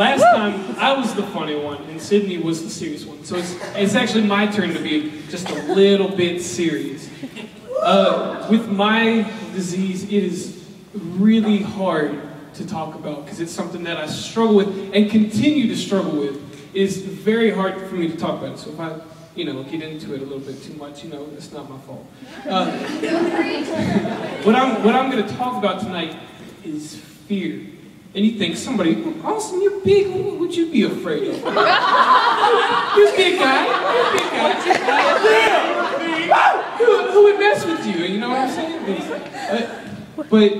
last time I was the funny one and Sydney was the serious one. So it's actually my turn to be just a little bit serious. With my disease, it is really hard to talk about because it's something that I struggle with and continue to struggle with. It is very hard for me to talk about it. So if I, get into it a little bit too much, it's not my fault. What I'm going to talk about tonight is fear. And you think somebody, Austin, you're big. What would you be afraid of? You're a big guy. You're a big guy. Who would mess with you? You know what I'm saying? But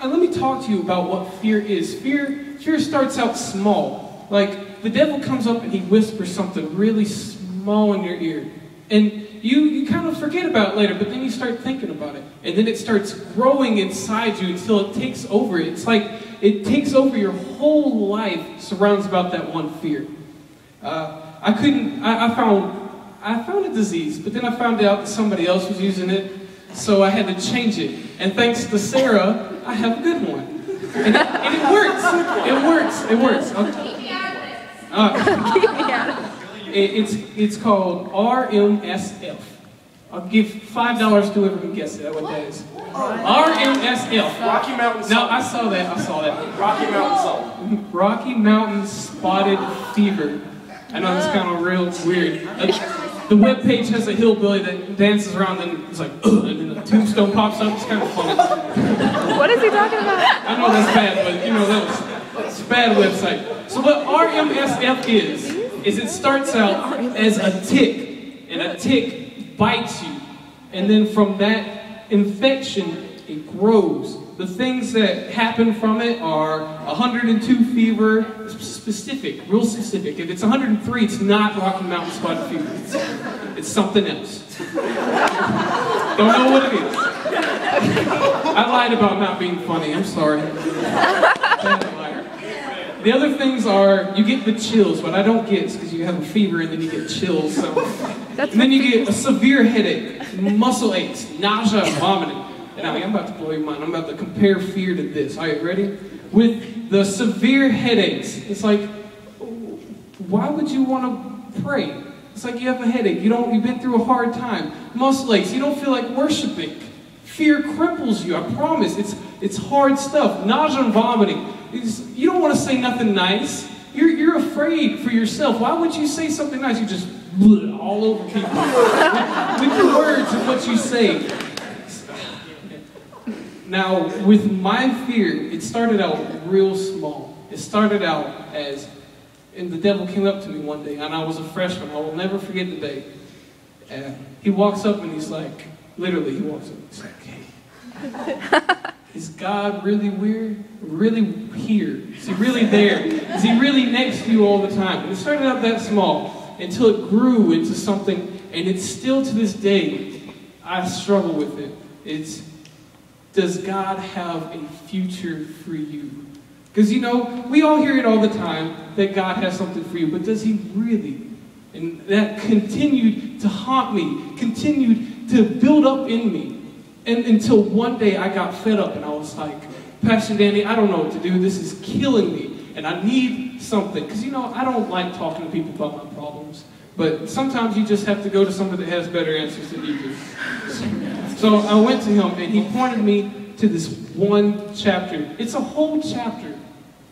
let me talk to you about what fear is. Fear starts out small. Like, the devil comes up and he whispers something really small in your ear. And you kind of forget about it later, but then you start thinking about it. And then it starts growing inside you until it takes over. It's like it takes over your whole life, surrounds about that one fear. I found a disease, but then I found out that somebody else was using it, so I had to change it. And thanks to Sarah, I have a good one. And it works. It works. It works. Keep me out of this. It's called RMSF. I'll give $5 to whoever can guess it, what that is. RMSF. Rocky Mountain Salt. No, I saw that. Rocky Mountain Salt. Rocky Mountain Spotted Fever. I know that's kind of real weird. The webpage has a hillbilly that dances around and it's like, ugh, and then a tombstone pops up. It's kind of funny. What is he talking about? I know that's bad, but it's a bad website. So what RMSF is it starts out as a tick, and a tick bites you. And then from that infection, it grows. The things that happen from it are 102 fever, real specific. If it's 103, it's not Rocky Mountain Spotted Fever. It's something else. Don't know what it is. I lied about not being funny. I'm sorry. Bad liar. The other things are, you get the chills. What I don't get is because you have a fever and then you get chills. So. And then you get a severe headache, muscle aches, nausea, vomiting. And I'm about to blow your mind. I'm about to compare fear to this. All right, ready? With the severe headaches, it's like, why would you want to pray? It's like you have a headache. You've been through a hard time. Muscle aches. You don't feel like worshiping. Fear cripples you. I promise. It's hard stuff. Nausea and vomiting. You don't want to say nothing nice. You're afraid for yourself. Why would you say something nice? You just all over people with your words and what you say. Now, with my fear, it started out real small. It started out and the devil came up to me one day, and I was a freshman. I will never forget the day. He walks up and he's like, literally, he walks up and he's like, hey, is God really weird? Really here? Is he really there? Is he really next to you all the time? And it started out that small until it grew into something, and it's still to this day, I struggle with it. Does God have a future for you? Because, we all hear it all the time that God has something for you, but does he really? And that continued to haunt me, continued to build up in me. And until one day I got fed up and I was like, Pastor Danny, I don't know what to do. This is killing me. And I need something. Because, I don't like talking to people about my problems. But sometimes you just have to go to somebody that has better answers than you do. So I went to him, and he pointed me to this one chapter. It's a whole chapter.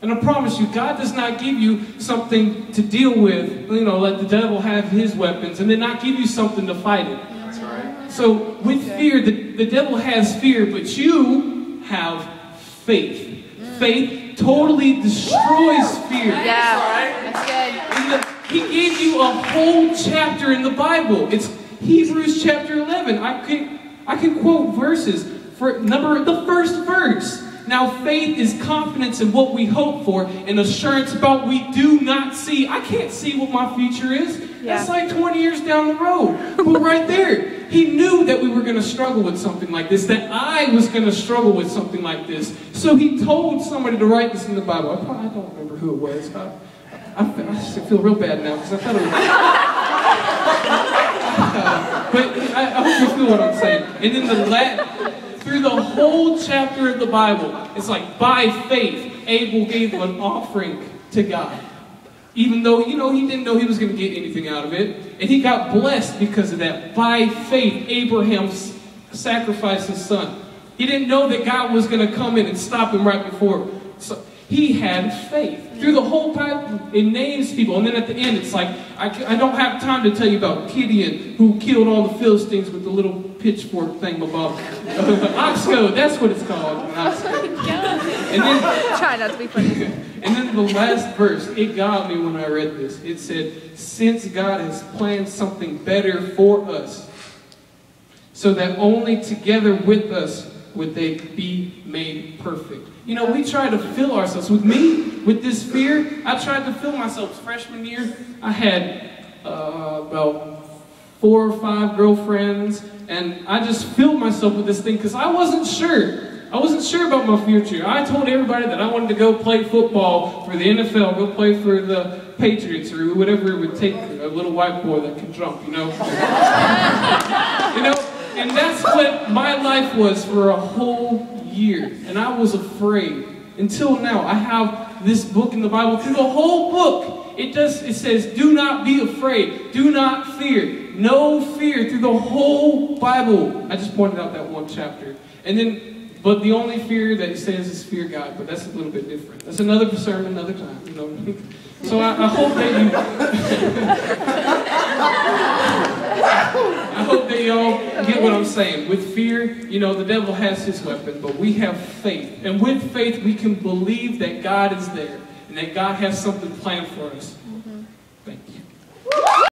And I promise you, God does not give you something to deal with, let the devil have his weapons, and then not give you something to fight it. That's right. So with fear, the devil has fear, but you have faith. Faith totally destroys fear. Yeah, that's good. He gave you a whole chapter in the Bible. It's Hebrews chapter 11. I can quote verses. The first verse. Now faith is confidence in what we hope for and assurance about what we do not see. I can't see what my future is. Yeah. That's like 20 years down the road. But right there, he knew that we were going to struggle with something like this, that I was going to struggle with something like this. So he told somebody to write this in the Bible. I don't remember who it was. I feel real bad now because I thought it was... but I hope you feel what I'm saying. And then through the whole chapter of the Bible, it's like, by faith, Abel gave an offering to God. Even though, he didn't know he was going to get anything out of it. And he got blessed because of that. By faith, Abraham sacrificed his son. He didn't know that God was going to come in and stop him right before. So he had faith. Through the whole Bible, it names people. And then at the end, it's like, I don't have time to tell you about Gideon, who killed all the Philistines with the little pitchfork thing above. Ox goad, that's what it's called. And then, try not to be funny. And then the last verse, it got me when I read this. It said, since God has planned something better for us, so that only together with us would they be made perfect. We try to fill ourselves. With this fear, I tried to fill myself. Freshman year, I had about 4 or 5 girlfriends, and I just filled myself with this thing because I wasn't sure. I wasn't sure about my future. I told everybody that I wanted to go play football for the NFL, go play for the Patriots, or whatever it would take a little white boy that can jump, And that's what my life was for a whole year. And I was afraid. Until now, I have this book in the Bible. Through the whole book, it says, do not be afraid. Do not fear. No fear through the whole Bible. I just pointed out that one chapter. But the only fear that it says is fear God. But that's a little bit different. That's another sermon, another time. So I hope that I hope that y'all get what I'm saying. With fear, the devil has his weapon, but we have faith. And with faith, we can believe that God is there and that God has something planned for us. Thank you.